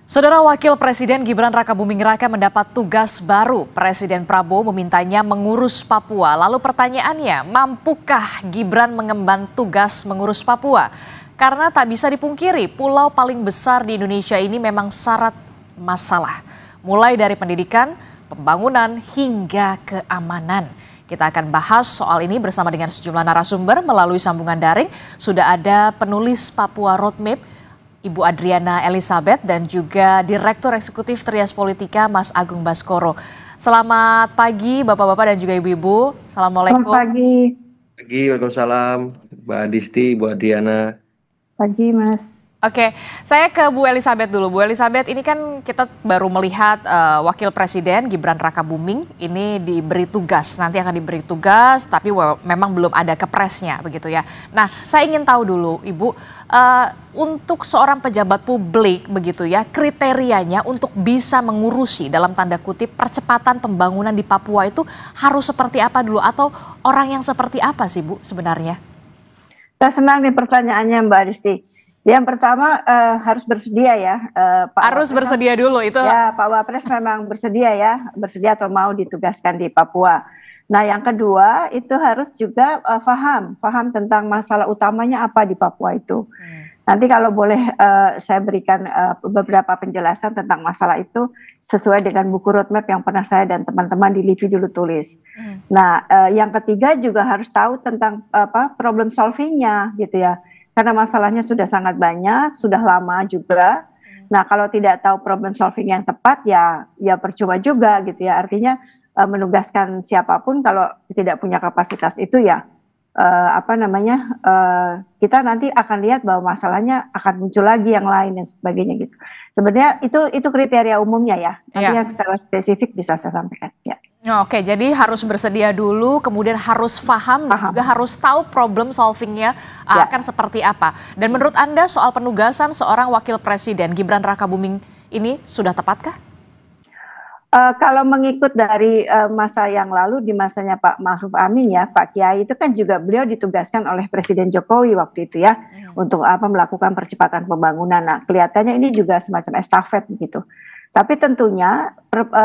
Saudara Wakil Presiden Gibran Rakabuming Raka mendapat tugas baru. Presiden Prabowo memintanya mengurus Papua. Lalu pertanyaannya, mampukah Gibran mengemban tugas mengurus Papua? Karena tak bisa dipungkiri, pulau paling besar di Indonesia ini memang syarat masalah. Mulai dari pendidikan, pembangunan, hingga keamanan. Kita akan bahas soal ini bersama dengan sejumlah narasumber melalui sambungan daring. Sudah ada penulis Papua Roadmap, Ibu Adriana Elizabeth, dan juga Direktur Eksekutif Trias Politika, Mas Agung Baskoro. Selamat pagi Bapak-Bapak dan juga Ibu-Ibu. Assalamualaikum. Selamat pagi. Pagi, Waalaikumsalam. Mbak Adisti, Ibu Adriana. Pagi, Mas. Oke, saya ke Bu Elizabeth dulu. Bu Elizabeth, ini kan kita baru melihat Wakil Presiden Gibran Rakabuming ini diberi tugas. Nanti akan diberi tugas, tapi memang belum ada kepresnya begitu ya. Nah, saya ingin tahu dulu Ibu, untuk seorang pejabat publik begitu ya, kriterianya untuk bisa mengurusi dalam tanda kutip percepatan pembangunan di Papua itu harus seperti apa dulu, atau orang yang seperti apa sih Bu sebenarnya? Saya senang nih pertanyaannya Mbak Adisti. Yang pertama harus bersedia ya, Pak Harus Wapres. bersedia dulu itu. Ya, Pak Wapres memang bersedia ya, bersedia atau mau ditugaskan di Papua. Nah, yang kedua itu harus juga paham tentang masalah utamanya apa di Papua itu. Nanti kalau boleh saya berikan beberapa penjelasan tentang masalah itu sesuai dengan buku roadmap yang pernah saya dan teman-teman di LIPI dulu tulis. Nah, yang ketiga juga harus tahu tentang problem solvingnya gitu ya. Karena masalahnya sudah sangat banyak, sudah lama juga. Nah, kalau tidak tahu problem solving yang tepat ya percuma juga gitu ya. Artinya menugaskan siapapun kalau tidak punya kapasitas itu ya kita nanti akan lihat bahwa masalahnya akan muncul lagi yang lain dan sebagainya gitu. Sebenarnya itu kriteria umumnya ya. Nanti yang secara spesifik bisa saya sampaikan ya. Oke, jadi harus bersedia dulu, kemudian harus paham. Dan juga harus tahu problem solvingnya akan seperti apa. Dan menurut Anda soal penugasan seorang Wakil Presiden Gibran Rakabuming ini sudah tepatkah? Kalau mengikut dari masa yang lalu, di masanya Pak Ma'ruf Amin ya, Pak Kiai itu kan juga beliau ditugaskan oleh Presiden Jokowi waktu itu ya, untuk melakukan percepatan pembangunan. Nah, kelihatannya ini juga semacam estafet gitu. Tapi tentunya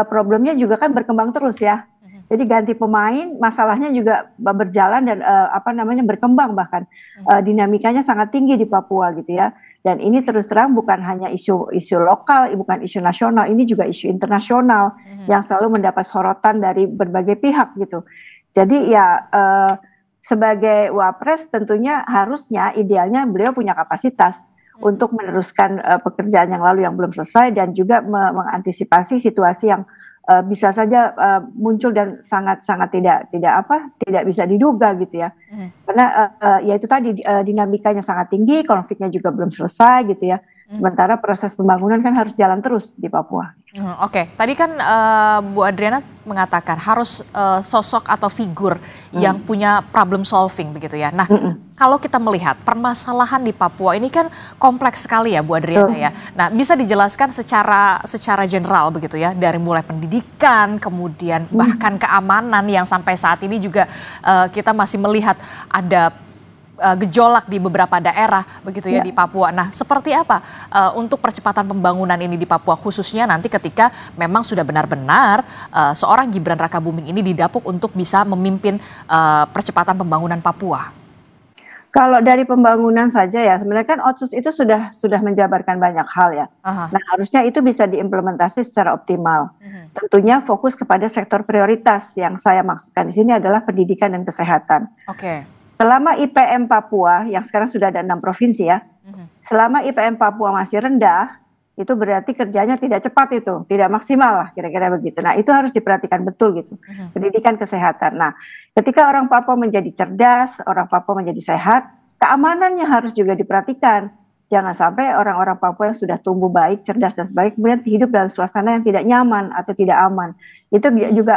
problemnya juga kan berkembang terus ya. Jadi ganti pemain, masalahnya juga berjalan dan berkembang, bahkan dinamikanya sangat tinggi di Papua gitu ya. Dan ini terus terang bukan hanya isu lokal, bukan isu nasional, ini juga isu internasional yang selalu mendapat sorotan dari berbagai pihak gitu. Jadi ya sebagai Wapres tentunya harusnya idealnya beliau punya kapasitas untuk meneruskan pekerjaan yang lalu yang belum selesai dan juga mengantisipasi situasi yang bisa saja muncul dan sangat tidak bisa diduga gitu ya. Karena ya itu tadi dinamikanya sangat tinggi, konfliknya juga belum selesai gitu ya. Sementara proses pembangunan kan harus jalan terus di Papua. Oke, tadi kan Bu Adriana mengatakan harus sosok atau figur yang punya problem solving begitu ya. Nah, kalau kita melihat permasalahan di Papua ini kan kompleks sekali ya Bu Adriana ya. Nah, bisa dijelaskan secara general begitu ya, dari mulai pendidikan, kemudian bahkan keamanan yang sampai saat ini juga kita masih melihat ada gejolak di beberapa daerah begitu ya di Papua. Nah, seperti apa untuk percepatan pembangunan ini di Papua, khususnya nanti ketika memang sudah benar-benar seorang Gibran Rakabuming ini didapuk untuk bisa memimpin percepatan pembangunan Papua? Kalau dari pembangunan saja ya, sebenarnya kan Otsus itu sudah menjabarkan banyak hal ya. Nah, harusnya itu bisa diimplementasi secara optimal. Tentunya fokus kepada sektor prioritas, yang saya maksudkan di sini adalah pendidikan dan kesehatan. Selama IPM Papua, yang sekarang sudah ada 6 provinsi ya, selama IPM Papua masih rendah, itu berarti kerjanya tidak cepat itu, tidak maksimal lah kira-kira begitu. Nah, itu harus diperhatikan betul gitu, pendidikan kesehatan. Nah, ketika orang Papua menjadi cerdas, orang Papua menjadi sehat, keamanannya harus juga diperhatikan. Jangan sampai orang-orang Papua yang sudah tumbuh baik, cerdas dan sebagainya, kemudian hidup dalam suasana yang tidak nyaman atau tidak aman. Itu juga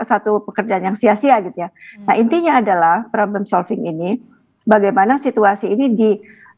satu pekerjaan yang sia-sia gitu ya. Nah, intinya adalah problem solving ini, bagaimana situasi ini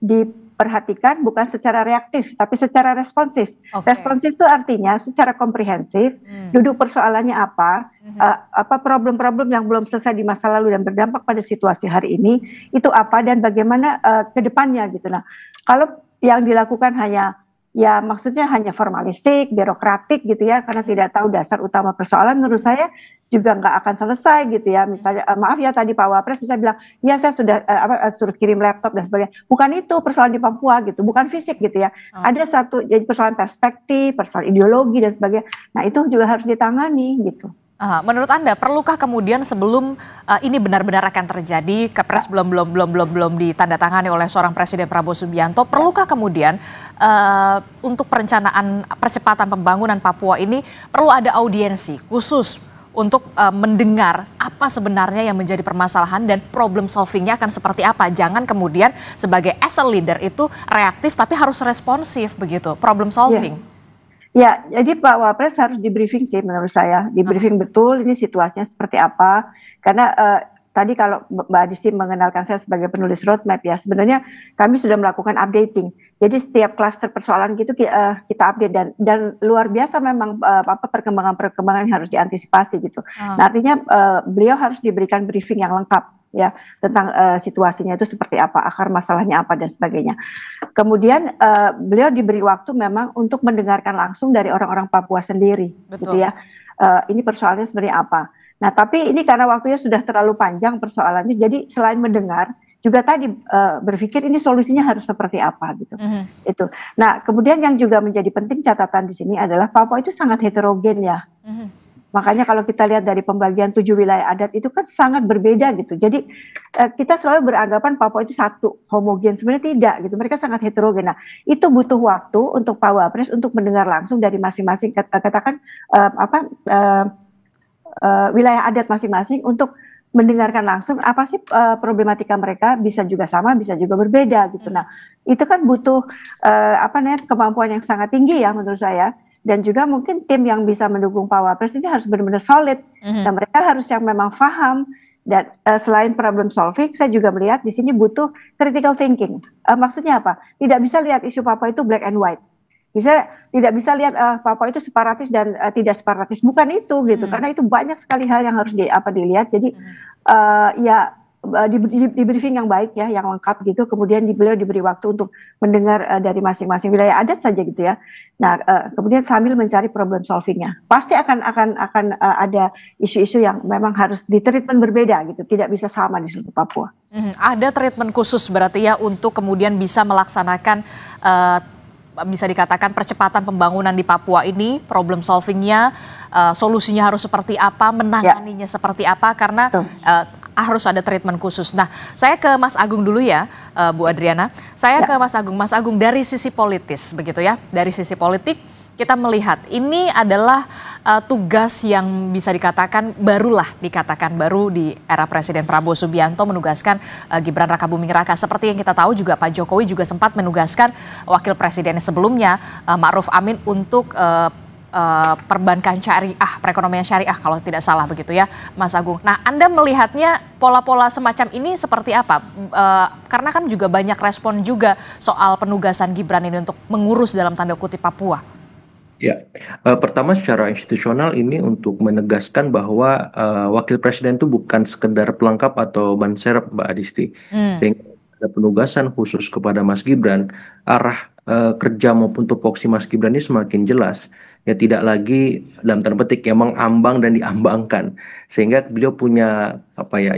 diperhatikan bukan secara reaktif, tapi secara responsif. Responsif itu artinya secara komprehensif, duduk persoalannya apa problem-problem yang belum selesai di masa lalu dan berdampak pada situasi hari ini, itu apa dan bagaimana ke depannya gitu. Nah, kalau yang dilakukan hanya ya maksudnya hanya formalistik, birokratik gitu ya, karena tidak tahu dasar utama persoalan, menurut saya juga nggak akan selesai gitu ya. Misalnya maaf ya tadi Pak Wapres bisa bilang, ya saya sudah suruh kirim laptop dan sebagainya. Bukan itu persoalan di Papua gitu, bukan fisik gitu ya. Ada satu jadi persoalan perspektif, persoalan ideologi dan sebagainya. Nah itu juga harus ditangani gitu. Menurut Anda, perlukah kemudian sebelum ini benar-benar akan terjadi, Kepres belum ditandatangani oleh seorang Presiden Prabowo Subianto, perlukah kemudian untuk perencanaan percepatan pembangunan Papua ini perlu ada audiensi khusus untuk mendengar apa sebenarnya yang menjadi permasalahan dan problem solvingnya akan seperti apa? Jangan kemudian sebagai as a leader itu reaktif tapi harus responsif begitu, problem solving. Ya, jadi Pak Wapres harus di briefing sih menurut saya, di briefing betul ini situasinya seperti apa. Karena tadi kalau Mbak Adisti mengenalkan saya sebagai penulis roadmap ya, sebenarnya kami sudah melakukan updating. Jadi setiap klaster persoalan gitu kita update dan luar biasa memang perkembangan-perkembangan yang harus diantisipasi gitu. Nah, artinya beliau harus diberikan briefing yang lengkap ya tentang situasinya itu seperti apa, akar masalahnya apa dan sebagainya. Kemudian beliau diberi waktu memang untuk mendengarkan langsung dari orang-orang Papua sendiri. Betul. Gitu ya. Ini persoalannya sebenarnya apa. Nah, tapi ini karena waktunya sudah terlalu panjang persoalannya, jadi selain mendengar, juga tadi berpikir ini solusinya harus seperti apa gitu. Itu. Nah, kemudian yang juga menjadi penting catatan di sini adalah Papua itu sangat heterogen ya. Makanya kalau kita lihat dari pembagian 7 wilayah adat itu kan sangat berbeda gitu. Jadi kita selalu beranggapan Papua itu satu, homogen. Sebenarnya tidak gitu. Mereka sangat heterogen. Nah, itu butuh waktu untuk Pak Wapres untuk mendengar langsung dari masing-masing katakan wilayah adat masing-masing untuk mendengarkan langsung apa sih problematika mereka, bisa juga sama, bisa juga berbeda gitu. Nah, itu kan butuh kemampuan yang sangat tinggi ya menurut saya. Dan juga mungkin tim yang bisa mendukung Pak Wapres ini harus benar-benar solid. Dan mereka harus yang memang paham. Dan selain problem solving, saya juga melihat di sini butuh critical thinking. Maksudnya apa? Tidak bisa lihat isu Papua itu black and white. Tidak bisa lihat Papua itu separatis dan tidak separatis. Bukan itu gitu. Karena itu banyak sekali hal yang harus dilihat. Jadi di briefing yang baik ya, yang lengkap gitu. Kemudian beliau diberi waktu untuk mendengar dari masing-masing wilayah adat saja gitu ya. Nah, kemudian sambil mencari problem solvingnya. Pasti akan ada isu-isu yang memang harus ditreatment berbeda gitu. Tidak bisa sama di seluruh Papua. Ada treatment khusus berarti ya untuk kemudian bisa melaksanakan bisa dikatakan percepatan pembangunan di Papua ini, problem solvingnya, solusinya harus seperti apa, menanganinya seperti apa, karena harus ada treatment khusus. Nah, saya ke Mas Agung dulu ya, Bu Adriana. Saya ke Mas Agung. Mas Agung, dari sisi politis begitu ya, dari sisi politik kita melihat ini adalah tugas yang bisa dikatakan baru di era Presiden Prabowo Subianto menugaskan Gibran Rakabuming Raka. Seperti yang kita tahu juga Pak Jokowi juga sempat menugaskan wakil presiden sebelumnya Ma'ruf Amin untuk perbankan syariah, perekonomian syariah kalau tidak salah begitu ya Mas Agung. Nah, Anda melihatnya pola-pola semacam ini seperti apa? Karena kan juga banyak respon juga soal penugasan Gibran ini untuk mengurus dalam tanda kutip Papua. Ya, pertama secara institusional ini untuk menegaskan bahwa wakil presiden itu bukan sekedar pelengkap atau ban serep, Mbak Adisti. Sehingga ada penugasan khusus kepada Mas Gibran, arah kerja maupun tupoksi Mas Gibran ini semakin jelas. Ya, tidak lagi dalam tanda petik yang mengambang dan diambangkan, sehingga beliau punya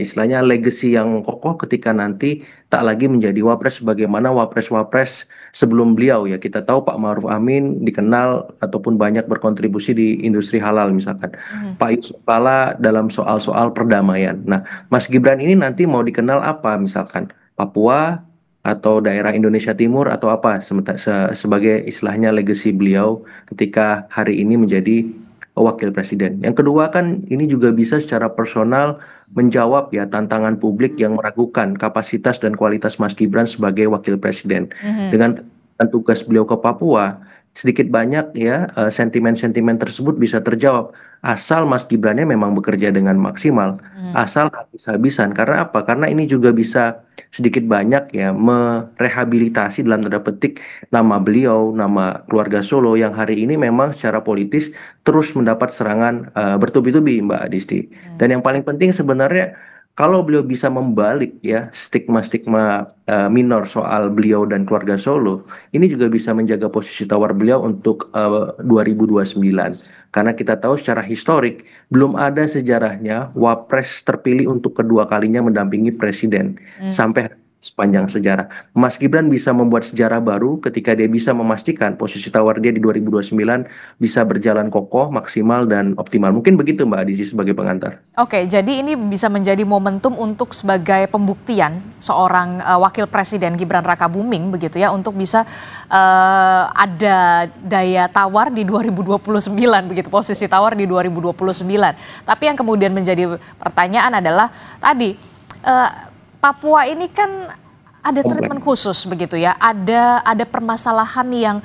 istilahnya legacy yang kokoh ketika nanti tak lagi menjadi wapres sebagaimana wapres-wapres sebelum beliau. Ya, kita tahu Pak Ma'ruf Amin dikenal ataupun banyak berkontribusi di industri halal misalkan. Pak Yusuf Kala dalam soal-soal perdamaian. Nah, Mas Gibran ini nanti mau dikenal apa misalkan Papua atau daerah Indonesia Timur atau apa sebagai istilahnya legacy beliau ketika hari ini menjadi wakil presiden. Yang kedua kan ini juga bisa secara personal menjawab ya tantangan publik yang meragukan kapasitas dan kualitas Mas Gibran sebagai wakil presiden. Dengan tugas beliau ke Papua, sedikit banyak ya sentimen-sentimen tersebut bisa terjawab asal Mas Gibrannya memang bekerja dengan maksimal, asal habis-habisan. Karena apa? Karena ini juga bisa sedikit banyak ya merehabilitasi dalam tanda petik nama beliau, nama keluarga Solo yang hari ini memang secara politis terus mendapat serangan bertubi-tubi, Mbak Adisti. Dan yang paling penting sebenarnya kalau beliau bisa membalik ya stigma-stigma minor soal beliau dan keluarga Solo, ini juga bisa menjaga posisi tawar beliau untuk 2029. Karena kita tahu secara historik belum ada sejarahnya Wapres terpilih untuk kedua kalinya mendampingi presiden sampai sepanjang sejarah. Mas Gibran bisa membuat sejarah baru ketika dia bisa memastikan posisi tawar dia di 2029 bisa berjalan kokoh, maksimal, dan optimal. Mungkin begitu Mbak Adizi sebagai pengantar. Oke, jadi ini bisa menjadi momentum untuk sebagai pembuktian seorang wakil presiden Gibran Rakabuming begitu ya untuk bisa ada daya tawar di 2029 begitu, posisi tawar di 2029. Tapi yang kemudian menjadi pertanyaan adalah tadi Papua ini kan ada treatment khusus begitu ya, ada permasalahan yang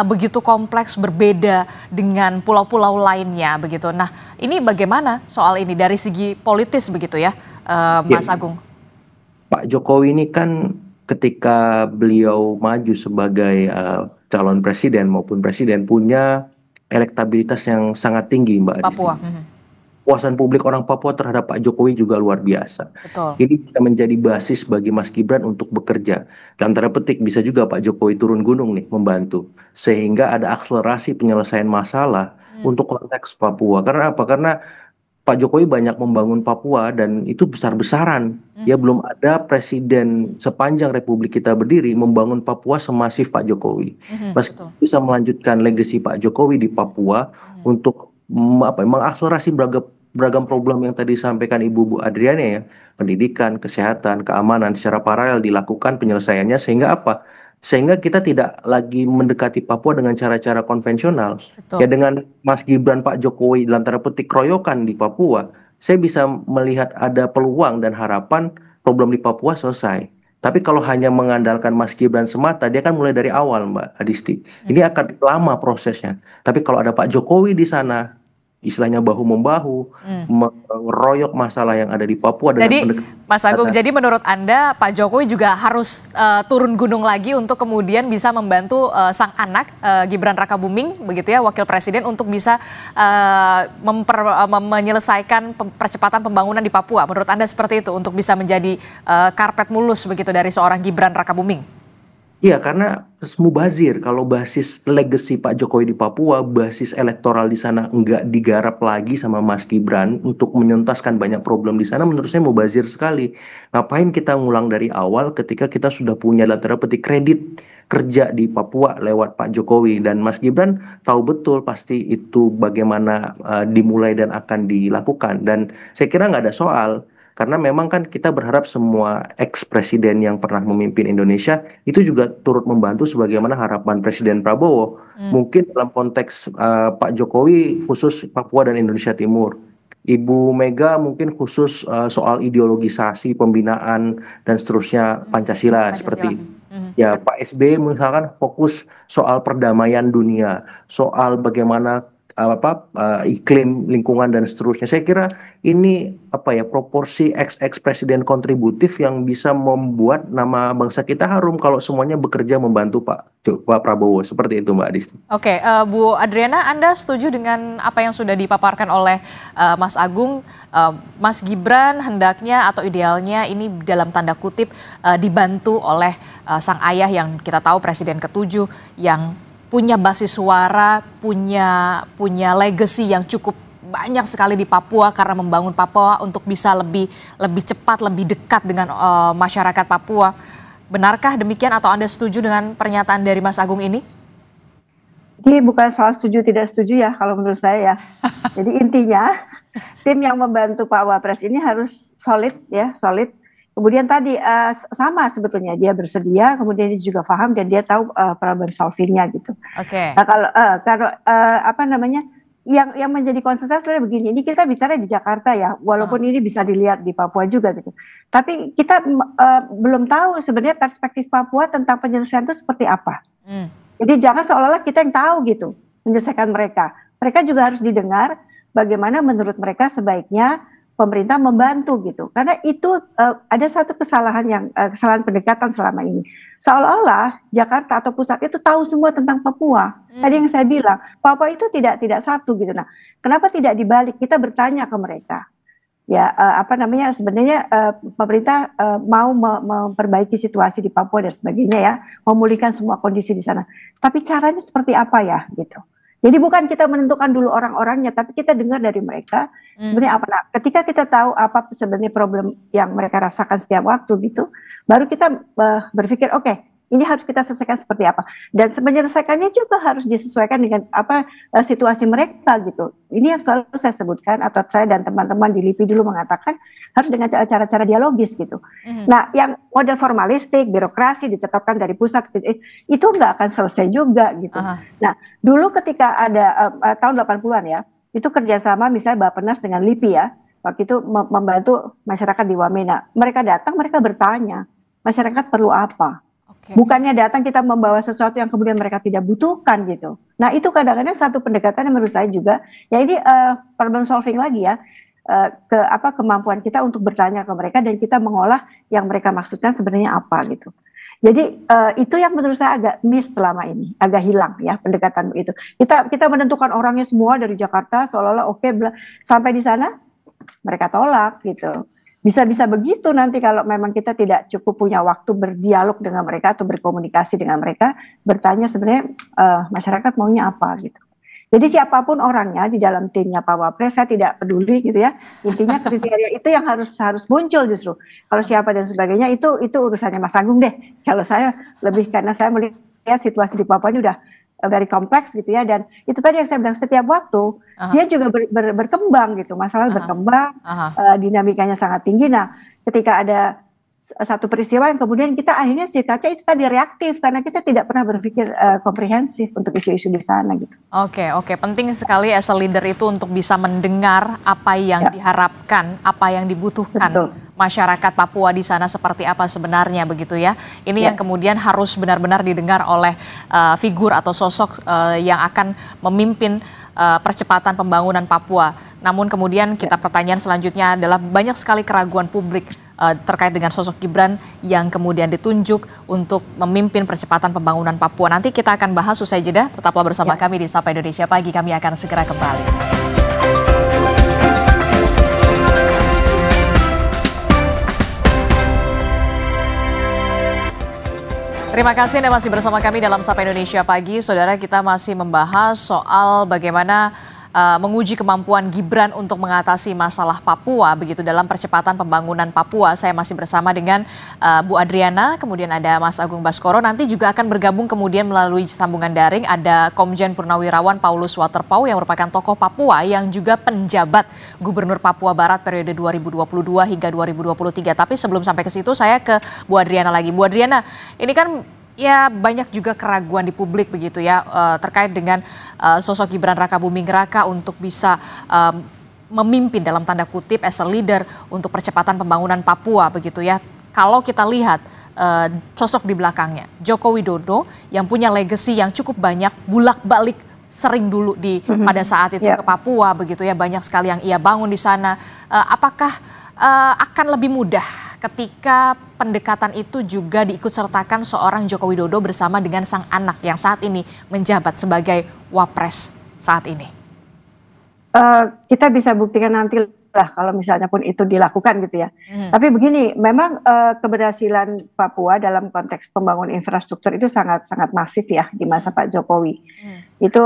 begitu kompleks berbeda dengan pulau-pulau lainnya begitu. Nah, ini bagaimana soal ini dari segi politis begitu ya, Mas Agung? Pak Jokowi ini kan ketika beliau maju sebagai calon presiden maupun presiden punya elektabilitas yang sangat tinggi, Mbak Adisti. Papua. Kepuasan publik orang Papua terhadap Pak Jokowi juga luar biasa. Betul. Ini bisa menjadi basis bagi Mas Gibran untuk bekerja. Dan tanda petik bisa juga Pak Jokowi turun gunung nih membantu. Sehingga ada akselerasi penyelesaian masalah untuk konteks Papua. Karena apa? Karena Pak Jokowi banyak membangun Papua dan itu besar-besaran. Ya belum ada presiden sepanjang Republik kita berdiri membangun Papua semasif Pak Jokowi. Meski bisa melanjutkan legasi Pak Jokowi di Papua untuk mengakselerasi beragam problem yang tadi disampaikan Bu Adriana ya, pendidikan, kesehatan, keamanan secara paralel dilakukan penyelesaiannya sehingga apa? Sehingga kita tidak lagi mendekati Papua dengan cara-cara konvensional. Betul. Ya dengan Mas Gibran Pak Jokowi dalam tanda petik keroyokan di Papua, saya bisa melihat ada peluang dan harapan problem di Papua selesai. Tapi kalau hanya mengandalkan Mas Gibran semata, dia kan mulai dari awal, Mbak Adisti. Ini akan lama prosesnya. Tapi kalau ada Pak Jokowi di sana, istilahnya bahu-membahu, mengeroyok masalah yang ada di Papua. Jadi Mas Agung, jadi menurut Anda Pak Jokowi juga harus turun gunung lagi untuk kemudian bisa membantu sang anak Gibran Rakabuming begitu ya, wakil presiden untuk bisa menyelesaikan percepatan pembangunan di Papua. Menurut Anda seperti itu untuk bisa menjadi karpet mulus begitu dari seorang Gibran Rakabuming? Iya, karena mubazir kalau basis legacy Pak Jokowi di Papua, basis elektoral di sana enggak digarap lagi sama Mas Gibran untuk menuntaskan banyak problem di sana, menurut saya mubazir sekali. Ngapain kita ngulang dari awal ketika kita sudah punya dalam tanda petik kredit kerja di Papua lewat Pak Jokowi, dan Mas Gibran tahu betul pasti itu bagaimana dimulai dan akan dilakukan, dan saya kira nggak ada soal. Karena memang kan kita berharap semua ex-presiden yang pernah memimpin Indonesia itu juga turut membantu sebagaimana harapan Presiden Prabowo. Mungkin dalam konteks Pak Jokowi khusus Papua dan Indonesia Timur. Ibu Mega mungkin khusus soal ideologisasi, pembinaan, dan seterusnya Pancasila. Seperti ya Pak SBY misalkan fokus soal perdamaian dunia, soal bagaimana iklim lingkungan dan seterusnya. Saya kira ini proporsi ex presiden kontributif yang bisa membuat nama bangsa kita harum kalau semuanya bekerja membantu Pak Prabowo. Seperti itu Mbak Adisti. Oke, Bu Adriana, Anda setuju dengan apa yang sudah dipaparkan oleh Mas Agung? Mas Gibran hendaknya atau idealnya ini dalam tanda kutip dibantu oleh sang ayah yang kita tahu presiden ke-7 yang punya basis suara, punya legacy yang cukup banyak sekali di Papua karena membangun Papua untuk bisa lebih cepat, lebih dekat dengan masyarakat Papua. Benarkah demikian atau Anda setuju dengan pernyataan dari Mas Agung ini? Ini bukan soal setuju tidak setuju ya kalau menurut saya ya. Jadi intinya tim yang membantu Pak Wapres ini harus solid ya, solid. Kemudian tadi sama sebetulnya dia bersedia, kemudian dia juga paham dan dia tahu problem solvingnya gitu. Oke. Nah kalau yang menjadi concern saya sebenarnya begini, ini kita bicara di Jakarta ya, walaupun ini bisa dilihat di Papua juga gitu. Tapi kita belum tahu sebenarnya perspektif Papua tentang penyelesaian itu seperti apa. Jadi jangan seolah-olah kita yang tahu gitu menyelesaikan mereka. Mereka juga harus didengar bagaimana menurut mereka sebaiknya pemerintah membantu gitu, karena itu ada satu kesalahan pendekatan selama ini. Seolah-olah Jakarta atau pusat itu tahu semua tentang Papua. Tadi yang saya bilang, Papua itu tidak satu gitu. Nah, kenapa tidak dibalik? Kita bertanya ke mereka. ya apa namanya sebenarnya pemerintah mau memperbaiki situasi di Papua dan sebagainya ya, memulihkan semua kondisi di sana. Tapi caranya seperti apa ya gitu. Jadi bukan kita menentukan dulu orang-orangnya, tapi kita dengar dari mereka sebenarnya apa. Nah, ketika kita tahu apa sebenarnya problem yang mereka rasakan setiap waktu gitu, baru kita berpikir oke, ini harus kita selesaikan seperti apa. Dan menyelesaikannya juga harus disesuaikan dengan apa situasi mereka gitu. Ini yang selalu saya sebutkan atau saya dan teman-teman di LIPI dulu mengatakan harus dengan cara-cara dialogis gitu. Nah, yang model formalistik, birokrasi ditetapkan dari pusat itu nggak akan selesai juga gitu. Nah, dulu ketika ada tahun 80-an ya, itu kerjasama misalnya Bappenas dengan LIPI ya, waktu itu membantu masyarakat di Wamena. Mereka datang, mereka bertanya, masyarakat perlu apa? Bukannya datang kita membawa sesuatu yang kemudian mereka tidak butuhkan gitu. Nah itu kadang-kadang satu pendekatan yang menurut saya juga, ya ini problem solving lagi ya, kemampuan kita untuk bertanya ke mereka dan kita mengolah yang mereka maksudkan sebenarnya apa gitu. Jadi itu yang menurut saya agak miss selama ini, agak hilang ya pendekatan itu. Kita menentukan orangnya semua dari Jakarta seolah-olah oke, sampai di sana mereka tolak gitu. Bisa-bisa begitu nanti kalau memang kita tidak cukup punya waktu berdialog dengan mereka atau berkomunikasi dengan mereka, bertanya sebenarnya masyarakat maunya apa gitu. Jadi siapapun orangnya di dalam timnya Pak Wapres, saya tidak peduli gitu ya. Intinya kriteria itu yang harus muncul justru. Kalau siapa dan sebagainya itu urusannya Mas Agung deh. Kalau saya lebih karena saya melihat situasi di Papua ini udah very kompleks gitu ya, dan itu tadi yang saya bilang setiap waktu dia juga berkembang gitu, masalah berkembang, dinamikanya sangat tinggi. Nah ketika ada satu peristiwa yang kemudian kita akhirnya sikapnya itu tadi reaktif karena kita tidak pernah berpikir komprehensif untuk isu-isu di sana gitu. Oke, penting sekali as a leader itu untuk bisa mendengar apa yang diharapkan, apa yang dibutuhkan. Betul. Masyarakat Papua di sana seperti apa sebenarnya begitu ya. Ini yang kemudian harus benar-benar didengar oleh figur atau sosok yang akan memimpin percepatan pembangunan Papua. Namun kemudian pertanyaan selanjutnya adalah banyak sekali keraguan publik terkait dengan sosok Gibran yang kemudian ditunjuk untuk memimpin percepatan pembangunan Papua. Nanti kita akan bahas usai jeda. Tetaplah bersama kami di Sapa Indonesia Pagi. Kami akan segera kembali. Terima kasih Anda masih bersama kami dalam Sapa Indonesia Pagi. Saudara, kita masih membahas soal bagaimana menguji kemampuan Gibran untuk mengatasi masalah Papua begitu dalam percepatan pembangunan Papua. Saya masih bersama dengan Bu Adriana, kemudian ada Mas Agung Baskoro. Nanti juga akan bergabung kemudian melalui sambungan daring ada Komjen Purnawirawan Paulus Waterpauw yang merupakan tokoh Papua yang juga penjabat Gubernur Papua Barat periode 2022 hingga 2023. Tapi sebelum sampai ke situ saya ke Bu Adriana lagi. Bu Adriana, ini kan ya banyak juga keraguan di publik begitu ya terkait dengan sosok Gibran Rakabuming Raka untuk bisa memimpin dalam tanda kutip as a leader untuk percepatan pembangunan Papua begitu ya. Kalau kita lihat sosok di belakangnya Joko Widodo yang punya legacy yang cukup banyak, bulak-balik sering dulu pada saat itu ke Papua begitu ya, banyak sekali yang ia bangun di sana. Apakah akan lebih mudah ketika pendekatan itu juga diikutsertakan seorang Joko Widodo bersama dengan sang anak yang saat ini menjabat sebagai Wapres saat ini? Kita bisa buktikan nanti lah kalau misalnya pun itu dilakukan gitu ya. Tapi begini, memang keberhasilan Papua dalam konteks pembangunan infrastruktur itu sangat masif ya di masa Pak Jokowi. Itu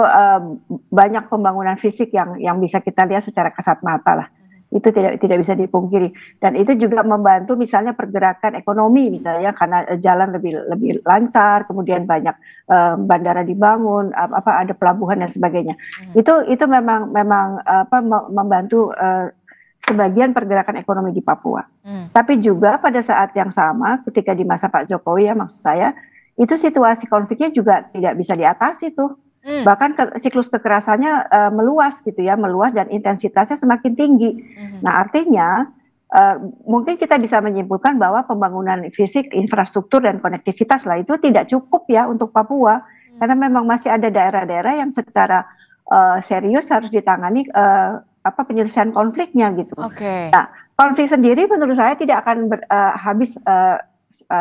banyak pembangunan fisik yang bisa kita lihat secara kasat mata lah. Itu tidak bisa dipungkiri, dan itu juga membantu misalnya pergerakan ekonomi misalnya karena jalan lebih lancar, kemudian banyak bandara dibangun, ada pelabuhan dan sebagainya. Itu memang membantu sebagian pergerakan ekonomi di Papua. Tapi juga pada saat yang sama ketika di masa Pak Jokowi ya, maksud saya itu situasi konfliknya juga tidak bisa diatasi tuh. Bahkan siklus kekerasannya meluas gitu ya, meluas dan intensitasnya semakin tinggi. Nah artinya mungkin kita bisa menyimpulkan bahwa pembangunan fisik, infrastruktur dan konektivitas lah itu tidak cukup ya untuk Papua, karena memang masih ada daerah-daerah yang secara serius harus ditangani penyelesaian konfliknya gitu. Nah konflik sendiri menurut saya tidak akan habis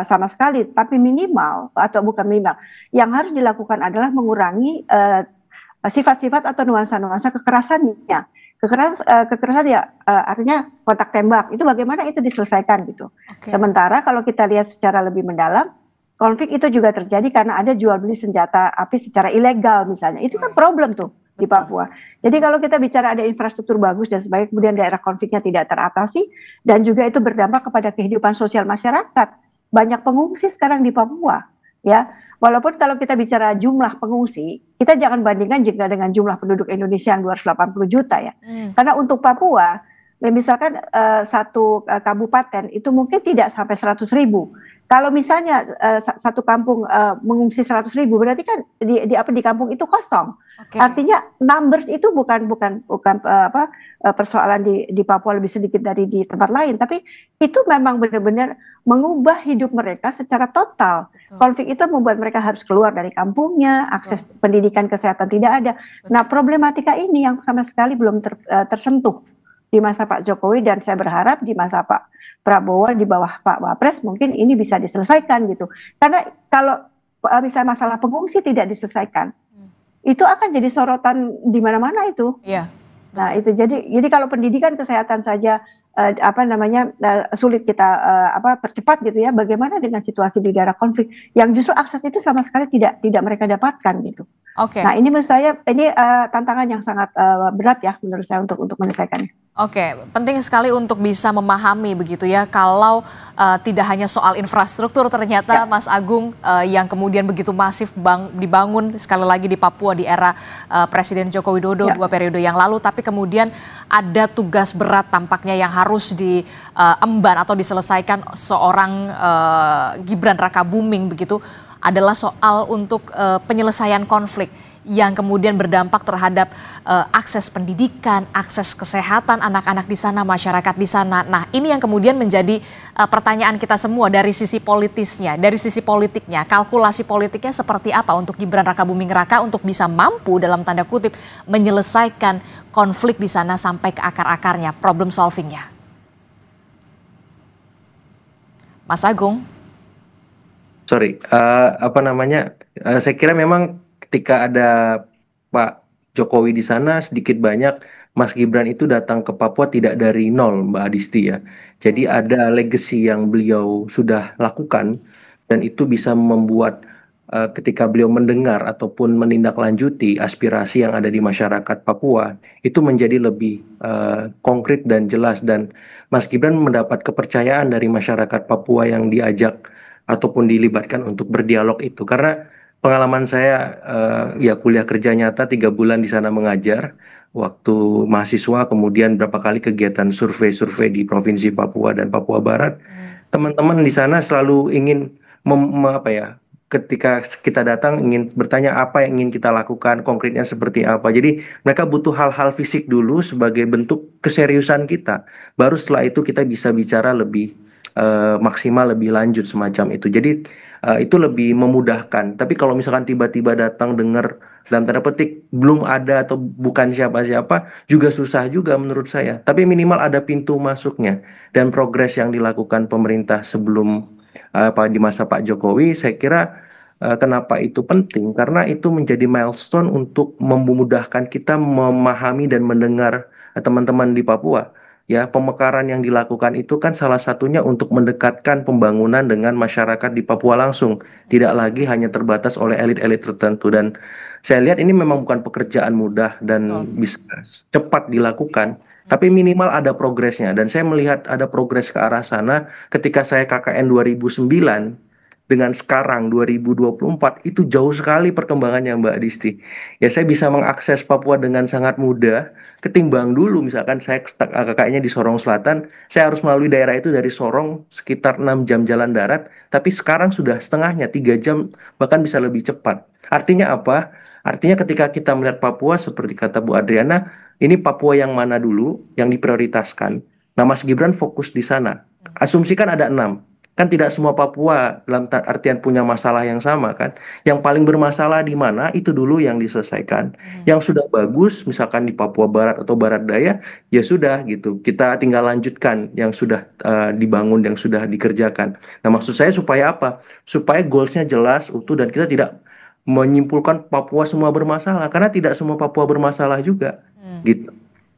sama sekali, tapi minimal atau bukan minimal, yang harus dilakukan adalah mengurangi sifat-sifat atau nuansa-nuansa kekerasannya. Kekerasan ya artinya kontak tembak itu bagaimana itu diselesaikan gitu. Sementara kalau kita lihat secara lebih mendalam, konflik itu juga terjadi karena ada jual beli senjata api secara ilegal misalnya. Itu kan problem tuh di Papua. Jadi kalau kita bicara ada infrastruktur bagus dan sebagainya, kemudian daerah konfliknya tidak teratasi dan juga itu berdampak kepada kehidupan sosial masyarakat. Banyak pengungsi sekarang di Papua, ya. Walaupun kalau kita bicara jumlah pengungsi, kita jangan bandingkan jika dengan jumlah penduduk Indonesia yang 280 juta ya. Karena untuk Papua, misalkan satu kabupaten itu mungkin tidak sampai 100.000. Kalau misalnya satu kampung mengungsi 100.000, berarti kan di kampung itu kosong. Artinya numbers itu bukan persoalan di Papua lebih sedikit dari di tempat lain, tapi itu memang benar-benar mengubah hidup mereka secara total. Konflik itu membuat mereka harus keluar dari kampungnya, akses pendidikan kesehatan tidak ada. Nah, problematika ini yang sama sekali belum tersentuh di masa Pak Jokowi, dan saya berharap di masa Pak Prabowo di bawah Pak Wapres mungkin ini bisa diselesaikan gitu. Karena kalau misalnya masalah pengungsi tidak diselesaikan, itu akan jadi sorotan di mana-mana itu. Iya. Nah, itu jadi kalau pendidikan kesehatan saja sulit kita percepat gitu ya. Bagaimana dengan situasi di daerah konflik yang justru akses itu sama sekali tidak mereka dapatkan gitu. Nah, ini menurut saya ini tantangan yang sangat berat ya menurut saya untuk menyelesaikannya. Penting sekali untuk bisa memahami begitu ya, kalau tidak hanya soal infrastruktur ternyata Mas Agung yang kemudian begitu masif dibangun sekali lagi di Papua di era Presiden Joko Widodo 2 periode yang lalu, tapi kemudian ada tugas berat tampaknya yang harus diemban atau diselesaikan seorang Gibran Rakabuming begitu, adalah soal untuk penyelesaian konflik yang kemudian berdampak terhadap akses pendidikan, akses kesehatan anak-anak di sana, masyarakat di sana. Nah, ini yang kemudian menjadi pertanyaan kita semua dari sisi politisnya, dari sisi politiknya, kalkulasi politiknya seperti apa untuk Gibran Rakabuming Raka untuk bisa mampu dalam tanda kutip menyelesaikan konflik di sana sampai ke akar-akarnya, problem solvingnya. Mas Agung. Sorry, saya kira memang ketika ada Pak Jokowi di sana, sedikit banyak Mas Gibran itu datang ke Papua tidak dari nol, Mbak Adisti ya. Jadi ada legacy yang beliau sudah lakukan, dan itu bisa membuat ketika beliau mendengar ataupun menindaklanjuti aspirasi yang ada di masyarakat Papua, itu menjadi lebih konkret dan jelas, dan Mas Gibran mendapat kepercayaan dari masyarakat Papua yang diajak ataupun dilibatkan untuk berdialog itu. Karena pengalaman saya ya kuliah kerja nyata 3 bulan di sana mengajar waktu mahasiswa, kemudian berapa kali kegiatan survei di Provinsi Papua dan Papua Barat. Teman-teman di sana selalu ingin ketika kita datang ingin bertanya apa yang ingin kita lakukan, konkretnya seperti apa. Jadi mereka butuh hal-hal fisik dulu sebagai bentuk keseriusan kita. Baru setelah itu kita bisa bicara lebih maksimal, lebih lanjut semacam itu. Jadi itu lebih memudahkan. Tapi kalau misalkan tiba-tiba datang dengar dalam tanda petik belum ada atau bukan siapa-siapa, juga susah juga menurut saya. Tapi minimal ada pintu masuknya, dan progres yang dilakukan pemerintah sebelum di masa Pak Jokowi, saya kira kenapa itu penting? Karena itu menjadi milestone untuk memudahkan kita memahami dan mendengar teman-teman di Papua. Ya, pemekaran yang dilakukan itu kan salah satunya untuk mendekatkan pembangunan dengan masyarakat di Papua langsung. Tidak lagi hanya terbatas oleh elit-elit tertentu. Dan saya lihat ini memang bukan pekerjaan mudah dan bisa cepat dilakukan. Tapi minimal ada progresnya. Dan saya melihat ada progres ke arah sana ketika saya KKN 2009. Dengan sekarang 2024 itu jauh sekali perkembangannya, Mbak Disti. Ya, saya bisa mengakses Papua dengan sangat mudah ketimbang dulu. Misalkan saya kakaknya di Sorong Selatan, saya harus melalui daerah itu dari Sorong sekitar 6 jam jalan darat, tapi sekarang sudah setengahnya, 3 jam, bahkan bisa lebih cepat. Artinya apa? Artinya ketika kita melihat Papua seperti kata Bu Adriana, ini Papua yang mana dulu yang diprioritaskan. Nah, Mas Gibran fokus di sana. Asumsikan ada 6. Kan tidak semua Papua dalam artian punya masalah yang sama kan. Yang paling bermasalah di mana itu dulu yang diselesaikan. Yang sudah bagus misalkan di Papua Barat atau Barat Daya, ya sudah gitu. Kita tinggal lanjutkan yang sudah dibangun, yang sudah dikerjakan. Nah, maksud saya supaya apa? Supaya goalsnya jelas, utuh, dan kita tidak menyimpulkan Papua semua bermasalah, karena tidak semua Papua bermasalah juga, gitu.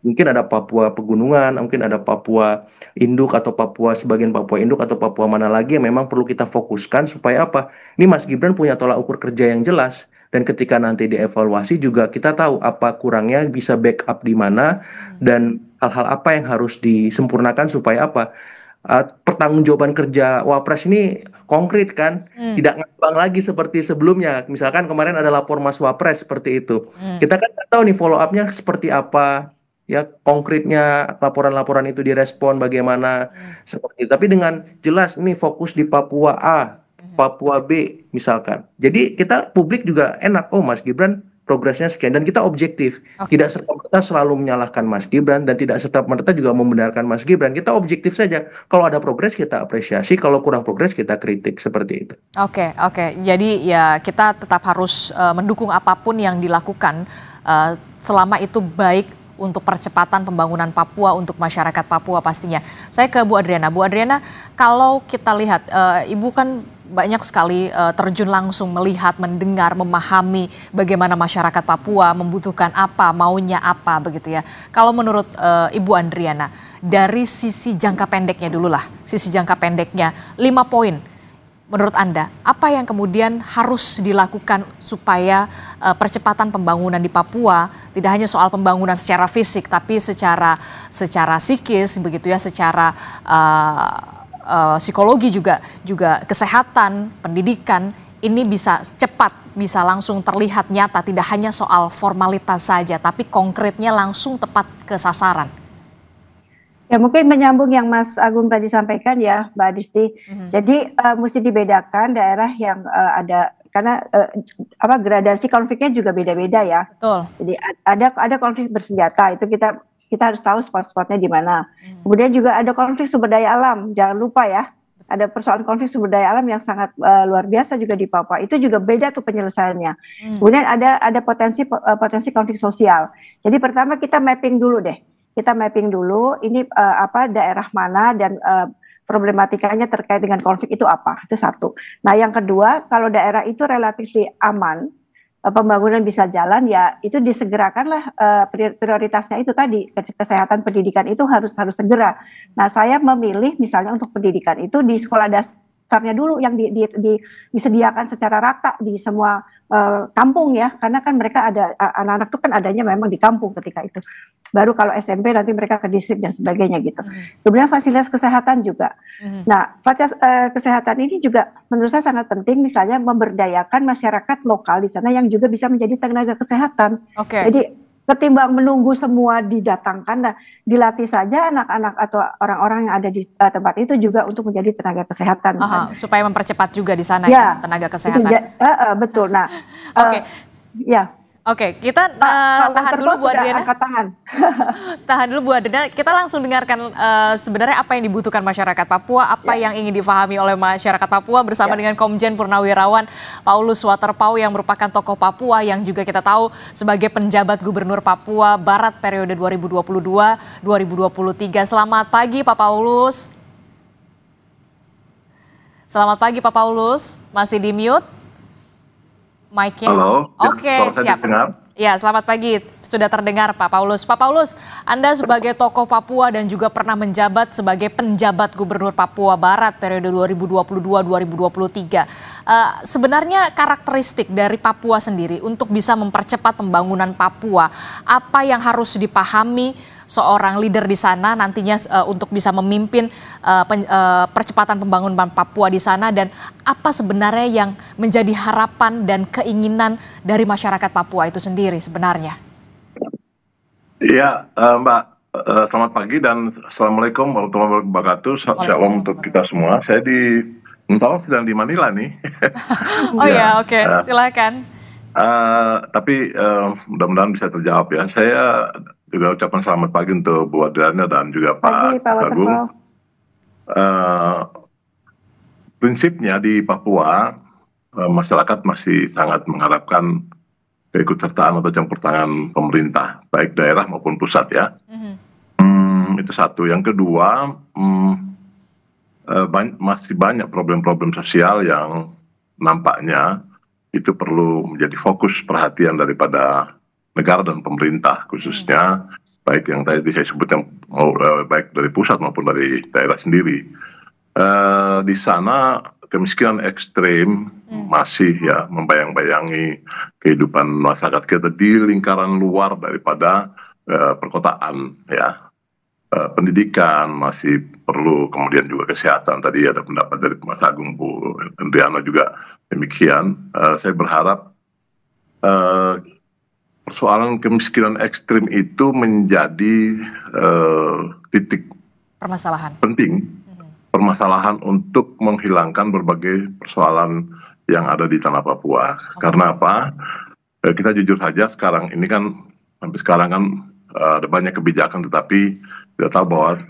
Mungkin ada Papua pegunungan, mungkin ada Papua induk atau Papua sebagian Papua induk atau Papua mana lagi yang memang perlu kita fokuskan supaya apa? Ini Mas Gibran punya tolak ukur kerja yang jelas dan ketika nanti dievaluasi juga kita tahu apa kurangnya, bisa backup di mana dan hal-hal apa yang harus disempurnakan supaya apa? Pertanggungjawaban kerja Wapres ini konkret kan, tidak ngambang lagi seperti sebelumnya. Misalkan kemarin ada lapor Mas Wapres seperti itu. Kita kan nggak tahu nih follow up-nya seperti apa, ya konkretnya laporan-laporan itu direspon bagaimana seperti itu. Tapi dengan jelas ini fokus di Papua A, Papua B misalkan. Jadi kita publik juga enak, oh Mas Gibran progresnya sekian dan kita objektif. Tidak serta-merta selalu menyalahkan Mas Gibran dan tidak serta-merta juga membenarkan Mas Gibran. Kita objektif saja. Kalau ada progres kita apresiasi, kalau kurang progres kita kritik seperti itu. Oke. Jadi ya kita tetap harus mendukung apapun yang dilakukan selama itu baik untuk percepatan pembangunan Papua untuk masyarakat Papua pastinya. Saya ke Bu Adriana. Bu Adriana, kalau kita lihat Ibu kan banyak sekali terjun langsung melihat, mendengar, memahami bagaimana masyarakat Papua membutuhkan apa, maunya apa begitu ya. Kalau menurut Ibu Adriana, dari sisi jangka pendeknya dulu lah, sisi jangka pendeknya 5 poin. Menurut Anda, apa yang kemudian harus dilakukan supaya percepatan pembangunan di Papua tidak hanya soal pembangunan secara fisik, tapi secara psikis begitu ya, secara psikologi juga kesehatan, pendidikan ini bisa cepat, bisa langsung terlihat nyata, tidak hanya soal formalitas saja, tapi konkretnya langsung tepat ke sasaran. Ya mungkin menyambung yang Mas Agung tadi sampaikan ya Mbak Adisti. Jadi mesti dibedakan daerah yang ada karena gradasi konfliknya juga beda-beda ya. Betul. Jadi ada konflik bersenjata itu kita harus tahu spot-spotnya di mana. Kemudian juga ada konflik sumber daya alam, jangan lupa ya. Ada persoalan konflik sumber daya alam yang sangat luar biasa juga di Papua. Itu juga beda tuh penyelesaiannya. Kemudian ada potensi konflik sosial. Jadi pertama kita mapping dulu deh. Kita mapping dulu ini daerah mana dan problematikanya terkait dengan konflik itu apa. Itu satu. Nah yang kedua, kalau daerah itu relatif aman, pembangunan bisa jalan ya itu disegerakanlah prioritasnya itu tadi, kesehatan pendidikan itu harus segera. Nah saya memilih misalnya untuk pendidikan itu di sekolah dasarnya dulu yang disediakan secara rata di semua kampung ya, karena kan mereka ada anak-anak itu kan adanya memang di kampung ketika itu. Baru kalau SMP nanti mereka ke distrik dan sebagainya gitu. Kemudian fasilitas kesehatan juga. Nah, fasilitas kesehatan ini juga menurut saya sangat penting, misalnya memberdayakan masyarakat lokal di sana yang juga bisa menjadi tenaga kesehatan. Jadi ketimbang menunggu semua didatangkan, nah dilatih saja anak-anak atau orang-orang yang ada di tempat itu juga untuk menjadi tenaga kesehatan. Supaya mempercepat juga di sana ya tenaga kesehatan. Betul. Nah, Oke, kita tahan dulu Bu Adriana. Tahan dulu Bu Adriana. Kita langsung dengarkan sebenarnya apa yang dibutuhkan masyarakat Papua, apa yang ingin difahami oleh masyarakat Papua bersama dengan Komjen Purnawirawan Paulus Waterpauw yang merupakan tokoh Papua yang juga kita tahu sebagai penjabat Gubernur Papua Barat periode 2022-2023. Selamat pagi Pak Paulus. Selamat pagi Pak Paulus. Masih di mute? Mic-nya. Halo. Oke, siap. Ya, selamat pagi. Sudah terdengar Pak Paulus. Pak Paulus, Anda sebagai tokoh Papua dan juga pernah menjabat sebagai penjabat Gubernur Papua Barat periode 2022-2023. Sebenarnya karakteristik dari Papua sendiri untuk bisa mempercepat pembangunan Papua, apa yang harus dipahami seorang leader di sana nantinya untuk bisa memimpin percepatan pembangunan Papua di sana, dan apa sebenarnya yang menjadi harapan dan keinginan dari masyarakat Papua itu sendiri sebenarnya? Iya, Mbak, selamat pagi dan Assalamualaikum warahmatullahi wabarakatuh. Shalom untuk kita semua. Saya sedang di Manila nih. Oh ya, oke. Silakan. Tapi mudah-mudahan bisa terjawab ya. Saya juga ucapkan selamat pagi untuk Bu Adriana dan juga Pak Agung. Prinsipnya di Papua, masyarakat masih sangat mengharapkan keikutsertaan atau campur tangan pemerintah, baik daerah maupun pusat ya. Itu satu. Yang kedua, masih banyak problem-problem sosial yang nampaknya itu perlu menjadi fokus perhatian daripada negara dan pemerintah, khususnya baik yang tadi saya sebutkan, baik dari pusat maupun dari daerah sendiri. Di sana kemiskinan ekstrim masih ya membayang-bayangi kehidupan masyarakat kita di lingkaran luar daripada perkotaan ya. Pendidikan masih perlu, kemudian juga kesehatan. Tadi ada pendapat dari Mas Agung, Bu Andriana juga demikian. Saya berharap persoalan kemiskinan ekstrim itu menjadi titik penting permasalahan untuk menghilangkan berbagai persoalan yang ada di tanah Papua. Karena apa? Kita jujur saja sekarang ini kan, sampai sekarang kan ada banyak kebijakan, tetapi kita tahu bahwa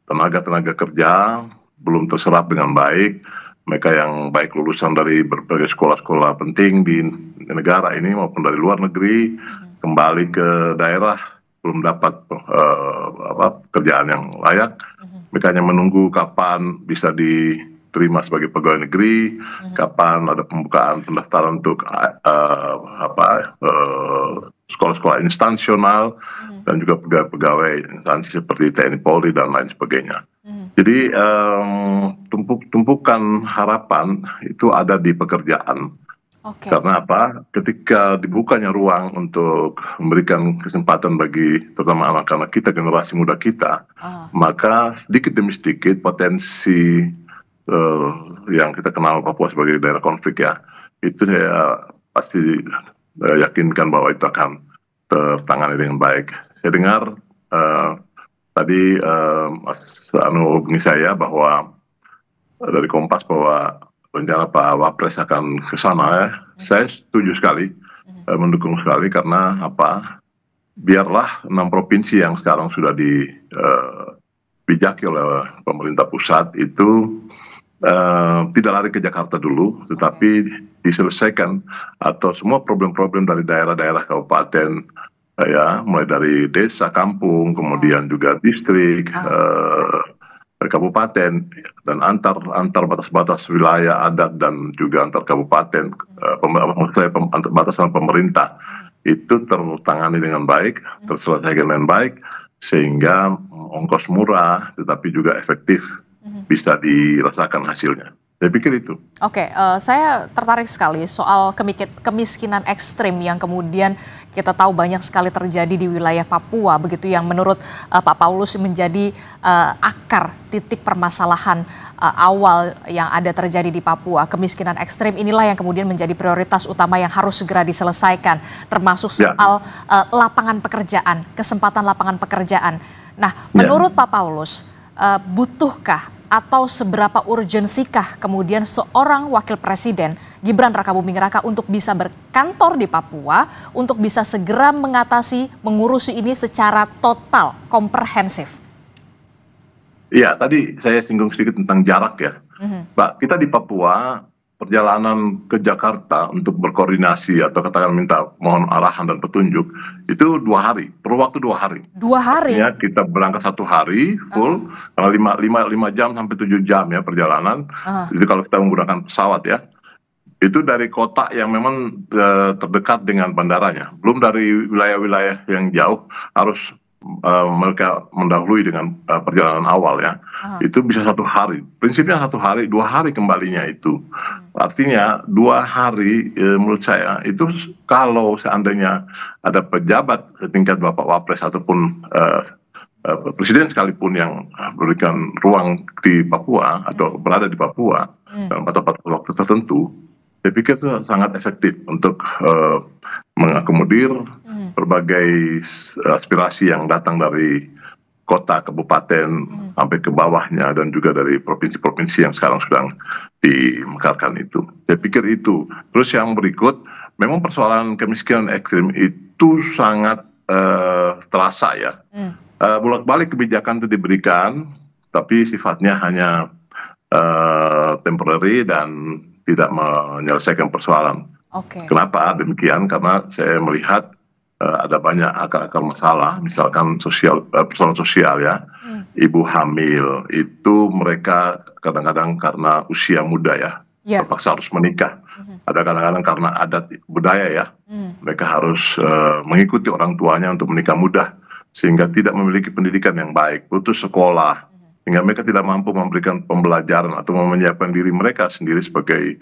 tenaga kerja belum terserap dengan baik. Mereka yang baik lulusan dari berbagai sekolah-sekolah penting di negara ini maupun dari luar negeri, kembali ke daerah belum dapat kerjaan yang layak. Mereka hanya menunggu kapan bisa diterima sebagai pegawai negeri, kapan ada pembukaan pendaftaran untuk sekolah-sekolah instansional, dan juga pegawai instansi seperti TNI, Polri, dan lain sebagainya. Jadi tumpukan harapan itu ada di pekerjaan. Karena apa? Ketika dibukanya ruang untuk memberikan kesempatan bagi terutama anak-anak kita, generasi muda kita, maka sedikit demi sedikit potensi yang kita kenal Papua sebagai daerah konflik ya, itu saya pasti yakinkan bahwa itu akan tertangani dengan baik. Saya dengar tadi Mas Anu hubungi saya bahwa dari Kompas bahwa rencana Pak Wapres akan ke sana ya. Saya setuju sekali, mendukung sekali, karena apa? Biarlah 6 provinsi yang sekarang sudah dibijaki oleh pemerintah pusat itu tidak lari ke Jakarta dulu, tetapi diselesaikan, atau semua problem-problem dari daerah-daerah kabupaten ya, mulai dari desa, kampung, kemudian juga distrik, kabupaten, dan antar batas-batas wilayah adat dan juga antar kabupaten, antar batasan pemerintah itu tertangani dengan baik, terselesaikan dengan baik, sehingga ongkos murah tetapi juga efektif bisa dirasakan hasilnya. Saya pikir itu. Oke, saya tertarik sekali soal kemiskinan ekstrim yang kemudian kita tahu banyak sekali terjadi di wilayah Papua, begitu, yang menurut Pak Paulus menjadi akar titik permasalahan awal yang ada terjadi di Papua. Kemiskinan ekstrim inilah yang kemudian menjadi prioritas utama yang harus segera diselesaikan, termasuk soal lapangan pekerjaan, kesempatan lapangan pekerjaan. Nah, menurut Pak Paulus, butuhkah atau seberapa urgensikah kemudian seorang wakil presiden Gibran Rakabuming Raka untuk bisa berkantor di Papua, untuk bisa segera mengurusi ini secara total, komprehensif? Iya, tadi saya singgung sedikit tentang jarak ya. Mbak, kita di Papua, perjalanan ke Jakarta untuk berkoordinasi atau katakan minta mohon arahan dan petunjuk itu 2 hari, perlu waktu 2 hari. 2 hari? Ya, kita berangkat 1 hari full, karena 5 jam sampai 7 jam ya perjalanan. Jadi kalau kita menggunakan pesawat ya, itu dari kota yang memang terdekat dengan bandaranya, belum dari wilayah-wilayah yang jauh, harus mereka mendahului dengan perjalanan awal ya. Itu bisa 1 hari, prinsipnya 1 hari, 2 hari kembalinya itu. Artinya 2 hari menurut saya itu, kalau seandainya ada pejabat setingkat Bapak Wapres ataupun presiden sekalipun yang berikan ruang di Papua atau berada di Papua dalam batas waktu tertentu, saya pikir itu sangat efektif untuk mengakomodir berbagai aspirasi yang datang dari kota, kabupaten, sampai ke bawahnya, dan juga dari provinsi-provinsi yang sekarang sedang dimekarkan itu. Saya pikir itu. Terus yang berikut, memang persoalan kemiskinan ekstrim itu sangat terasa ya. Bolak-balik kebijakan itu diberikan, tapi sifatnya hanya temporary dan tidak menyelesaikan persoalan. Kenapa demikian? Karena saya melihat ada banyak akar-akar masalah, misalkan persoalan sosial ya. Ibu hamil itu mereka kadang-kadang karena usia muda ya, terpaksa harus menikah. Ada kadang-kadang karena adat budaya ya, mereka harus mengikuti orang tuanya untuk menikah muda, sehingga tidak memiliki pendidikan yang baik, putus sekolah, sehingga mereka tidak mampu memberikan pembelajaran atau menyiapkan diri mereka sendiri sebagai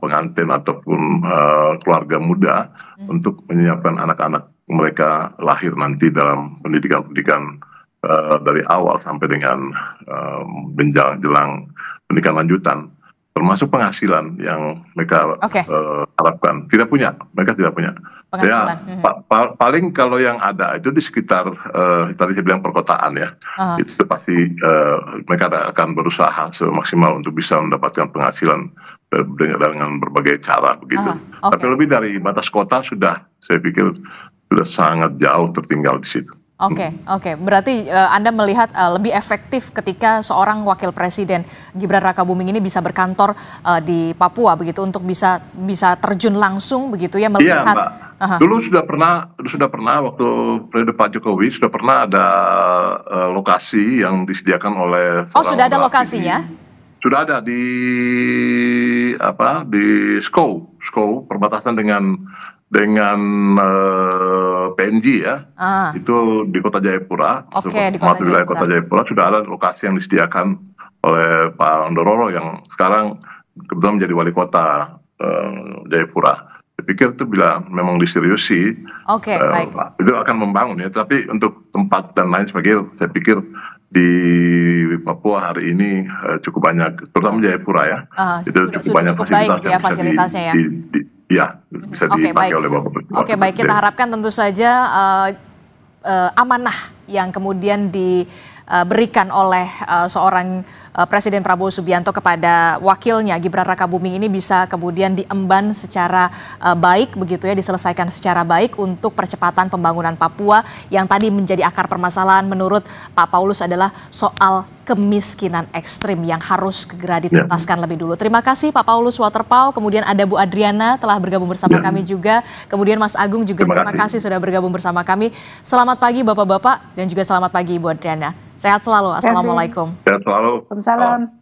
pengantin ataupun keluarga muda untuk menyiapkan anak-anak mereka lahir nanti dalam pendidikan-pendidikan dari awal sampai dengan jelang pendidikan lanjutan, termasuk penghasilan yang mereka harapkan. Mereka tidak punya. Ya, paling kalau yang ada itu di sekitar tadi saya bilang perkotaan ya, itu pasti mereka akan berusaha semaksimal untuk bisa mendapatkan penghasilan dengan berbagai cara begitu. Tapi lebih dari batas kota saya pikir sudah sangat jauh tertinggal di situ. Oke. Berarti Anda melihat lebih efektif ketika seorang wakil presiden Gibran Rakabuming ini bisa berkantor di Papua begitu untuk bisa terjun langsung begitu ya melihat. Iya, Mbak. Dulu sudah pernah waktu periode Pak Jokowi sudah pernah ada lokasi yang disediakan oleh. Sudah ada lokasinya? Sudah ada di Skou perbatasan dengan PNG ya, itu di Kota Jayapura, di wilayah Kota Jayapura sudah ada lokasi yang disediakan oleh Pak Ndororo yang sekarang kebetulan menjadi wali kota Jayapura. Saya pikir itu bila memang diseriusi, itu akan membangun ya. Tapi untuk tempat dan lain sebagainya, saya pikir di Papua hari ini cukup banyak, terutama Jayapura ya, itu cukup banyak fasilitasnya ya. Bisa dipakai oleh Bapak Presiden. Baik, kita harapkan tentu saja amanah yang kemudian diberikan oleh seorang Presiden Prabowo Subianto kepada wakilnya Gibran Rakabuming ini bisa kemudian diemban secara baik begitu ya, diselesaikan secara baik untuk percepatan pembangunan Papua yang tadi menjadi akar permasalahan menurut Pak Paulus adalah soal kemiskinan ekstrim yang harus segera dituntaskan lebih dulu. Terima kasih Pak Paulus Waterpauw, kemudian ada Bu Adriana telah bergabung bersama kami juga, kemudian Mas Agung juga terima kasih sudah bergabung bersama kami. Selamat pagi Bapak-Bapak dan juga selamat pagi Bu Adriana. Sehat selalu. Assalamualaikum. Sehat selalu. Waalaikumsalam.